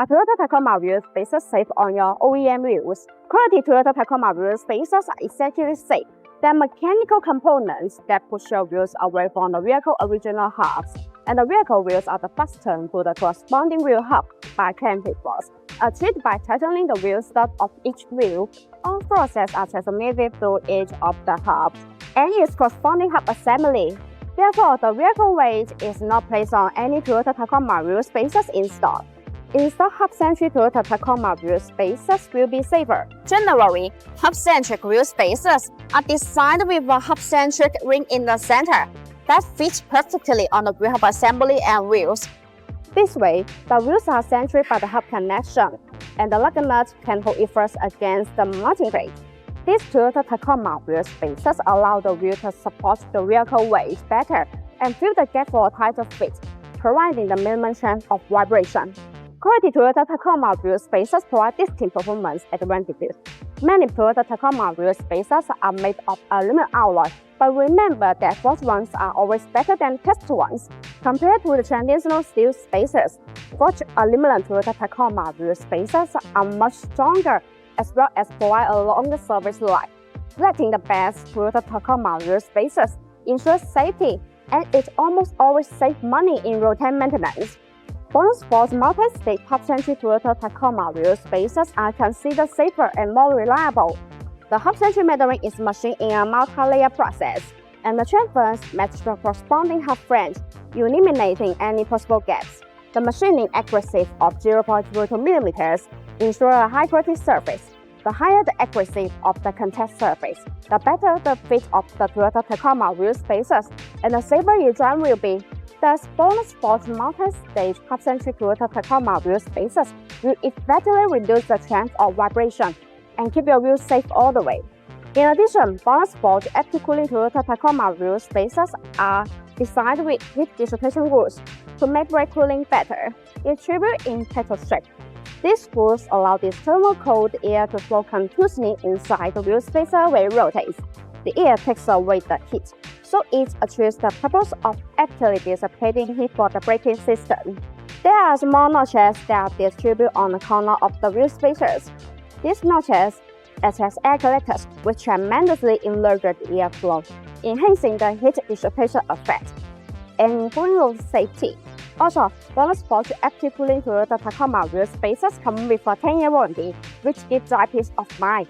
A Toyota Tacoma wheel spacers save on your OEM wheels. Quality Toyota Tacoma wheel spacers are essentially safe. They're mechanical components that push your wheels away from the vehicle original hubs, and the vehicle wheels are fastened to the corresponding wheel hub by cantilevers. Achieved by tightening the wheel stud of each wheel, all forces are transmitted through each of the hubs and its corresponding hub assembly. Therefore, the vehicle weight is not placed on any Toyota Tacoma wheel spacers installed. Installed hub-centric Toyota Tacoma wheel spacers will be safer. Generally, hub-centric wheel spacers are designed with a hub-centric ring in the center that fits perfectly on the wheel hub assembly and wheels. This way, the wheels are centered by the hub connection, and the lug nut can hold it first against the mounting plate. These Toyota Tacoma wheel spacers allow the wheel to support the vehicle weight better and fill the gap for a tighter fit, providing the minimum chance of vibration. Quality Toyota Tacoma wheel spacers provide distinct performance advantages. Many Toyota Tacoma wheel spacers are made of aluminum alloy, but remember that forged ones are always better than test ones. Compared to the traditional steel spacers, forged aluminum Toyota Tacoma wheel spacers are much stronger as well as provide a longer service life. Selecting the best Toyota Tacoma wheel spacers ensures safety, and it almost always saves money in routine maintenance. BONOSS multi-stage hub-centric Toyota Tacoma wheel spacers are considered safer and more reliable. The hub-centric measuring is machined in a multi-layer process, and the chamfers match the corresponding hub flange, eliminating any possible gaps. The machining accuracy of 0.02 mm ensures a high-quality surface. The higher the accuracy of the contact surface, the better the fit of the Toyota Tacoma wheel spacers, and the safer your drive will be. Thus, BONOSS multi-stage hub-centric Toyota Tacoma wheel spacers will effectively reduce the chance of vibration and keep your wheels safe all the way. In addition, BONOSS active cooling Toyota Tacoma wheel spacers are designed with heat dissipation rules to make brake cooling better. Distributed in petal shape. These rules allow the thermal cold air to flow continuously inside the wheel spacer when it rotates. The air takes away the heat, so it achieves the purpose of actually dissipating heat for the braking system. There are small notches that are distributed on the corner of the wheel spacers. These notches act as air collectors, which tremendously enlarge the airflow, enhancing the heat dissipation effect and improving road safety. Also, BONOSS active cooling Toyota Tacoma wheel spacers come with a 10-year warranty, which gives drive peace of mind.